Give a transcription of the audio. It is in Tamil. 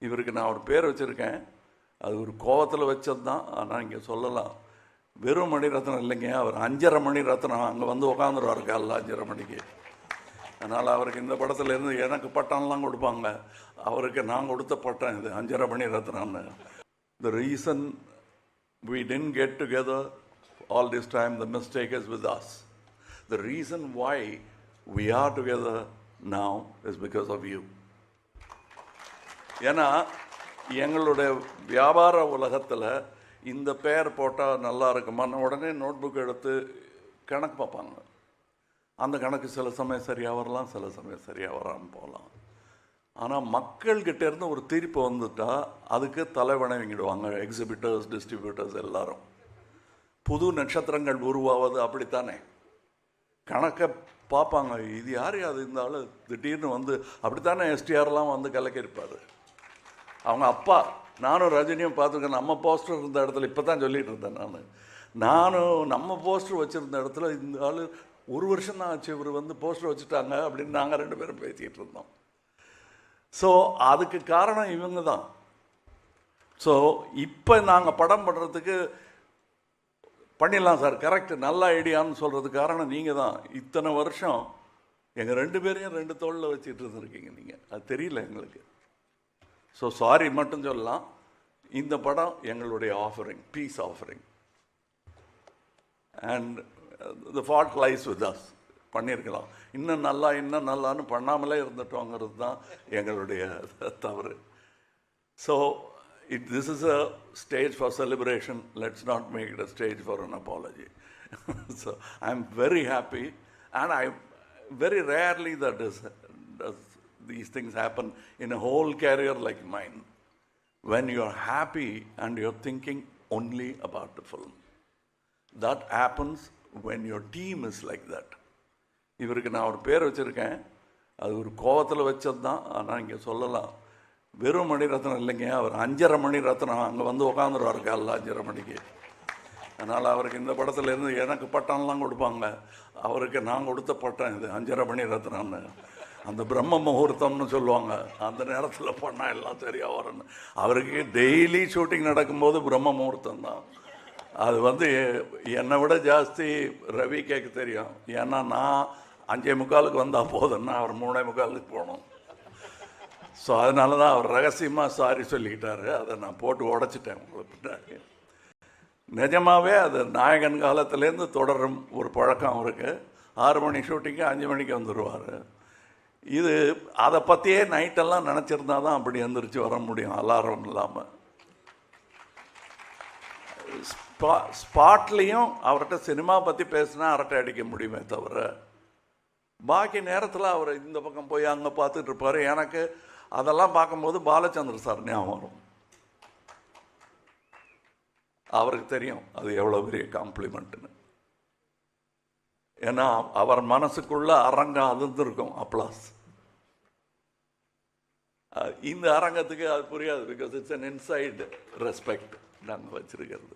இவருக்கு நான் ஒரு பேர் வச்சுருக்கேன். அது ஒரு கோவத்தில் வச்சது தான். ஆனால் இங்கே சொல்லலாம், வெறும் மணிரத்னம் இல்லைங்க, அவர் 5:30 மணிரத்னம். அங்கே வந்து உட்காந்துருவார் காலைல 5:30 மணிக்கு. அதனால் அவருக்கு இந்த படத்துலேருந்து எனக்கு பட்டம்லாம் கொடுப்பாங்க, அவருக்கு நான் கொடுத்த பட்டம் இது 5:30 மணிரத்னம்னு. The reason we didn't get together all this time, the mistake is with us. The reason why we are together now is because of you. ஏன்னா எங்களுடைய வியாபார உலகத்தில் இந்த பெயர் போட்டால் நல்லா இருக்குமான்னு உடனே நோட் புக் எடுத்து கணக்கு பார்ப்பாங்க. அந்த கணக்கு சில சமயம் சரியாக வரலாம், சில சமயம் சரியாக வராமல் போகலாம். ஆனால் மக்கள்கிட்டேருந்து ஒரு தீர்ப்பு வந்துட்டால் அதுக்கு தலைவணங்கிடுவாங்க எக்ஸிபிட்டர்ஸ், டிஸ்ட்ரிபியூட்டர்ஸ் எல்லாரும். புது நட்சத்திரங்கள் உருவாவது அப்படித்தானே. கணக்கை பார்ப்பாங்க, இது யார் அது இந்த ஆள் திடீர்னு வந்து அப்படித்தானே எஸ்டிஆர்லாம் வந்து கலக்கியிருப்பார். அவங்க அப்பா, நானும் ரஜினியும் பார்த்துருக்கேன். நம்ம போஸ்டர் இருந்த இடத்துல இப்போ தான் சொல்லிகிட்டு இருந்தேன் நானும் நம்ம போஸ்டர் வச்சுருந்த இடத்துல இந்த ஆள் 1 வருஷம் தான் ஆச்சு இவர் வந்து போஸ்டர் வச்சுட்டாங்க அப்படின்னு நாங்கள் 2 பேரும் பேசிக்கிட்டு இருந்தோம். ஸோ அதுக்கு காரணம் இவங்க தான். ஸோ இப்போ நாங்கள் படம் பண்ணுறதுக்கு பண்ணிடலாம் சார், கரெக்ட், நல்ல ஐடியான்னு சொல்கிறதுக்கு காரணம் நீங்கள் தான். இத்தனை வருஷம் எங்கள் 2 பேரையும் 2 தோளில் வச்சுட்டு இருந்துருக்கீங்க நீங்கள், அது தெரியல எங்களுக்கு. ஸோ சாரி மட்டும் சொல்லலாம். இந்த படம் எங்களுடைய offering, peace offering, and the fault lies with us. பண்ணியிருக்கலாம், இன்னும் நல்லான்னு பண்ணாமலே இருந்துட்டோங்கிறது தான் எங்களுடைய தவறு. So this is a stage for celebration, let's not make it a stage for an apology. So I am very happy, and I very rarely does these things happen in a whole career like mine, when you're happy and you're thinking only about the film. That happens when your team is like that. இவருக்கு நான் ஒரு பேர் வச்சுருக்கேன், அது ஒரு கோவத்தில் வச்சது தான். ஆனால் இங்கே சொல்லலாம், வெறும் மணிரத்னம் இல்லைங்க, அவர் 5:30 மணிரத்னம். அங்கே வந்து உட்காந்துருவார் காலைல 5:30 மணிக்கு. அதனால் அவருக்கு இந்த படத்துலேருந்து எனக்கு பட்டம்லாம் கொடுப்பாங்க, அவருக்கு நான் கொடுத்த பட்டம் இது 5:30 மணிரத்னம்னு. அந்த பிரம்ம முகூர்த்தம்னு சொல்லுவாங்க, அந்த நேரத்தில் பண்ணால் எல்லாம் சரியாக வரணும். அவருக்கு டெய்லி ஷூட்டிங் நடக்கும்போது பிரம்ம முகூர்த்தம் தான். அது வந்து என்னை விட ஜாஸ்தி ரவி கேட்க தெரியும். ஏன்னா நான் 5:45 வந்தால் போதும்னா அவர் 3:45 போகணும். ஸோ அதனால தான் அவர் ரகசியமாக சாரி சொல்லிக்கிட்டாரு. அதை நான் போட்டு உடச்சிட்டேன் உங்களுக்கு பின்னாடி. நிஜமாகவே அது நாயகன் காலத்துலேருந்து தொடரும் ஒரு பழக்கம் அவருக்கு. 6 மணி ஷூட்டிங்கு 5 மணிக்கு வந்துடுவார். இது அதை பற்றியே நைட்டெல்லாம் நினச்சிருந்தா தான் அப்படி எழுந்திரிச்சு வர முடியும், அலாரம் இல்லாமல். ஸ்பாட்லேயும் அவர்கிட்ட சினிமா பற்றி பேசினா அரட்டை அடிக்க முடியுமே தவிர, பாக்கி நேரத்தில் அவர் இந்த பக்கம் போய் அங்கே பார்த்துட்டு இருப்பார். எனக்கு அதெல்லாம் பார்க்கும்போது பாலச்சந்தர் சார் ஞாபகம் வரும். அவருக்கு தெரியும் அது எவ்வளோ பெரிய காம்ப்ளிமெண்ட்டுன்னு. ஏன்னா அவர் மனசுக்குள்ள அரங்கம் அதிர்ந்திருக்கும், அப்ளாஸ். இந்த அரங்கத்துக்கு அது புரியாது, because it's an inside respect நாங்கள் வச்சிருக்கிறது.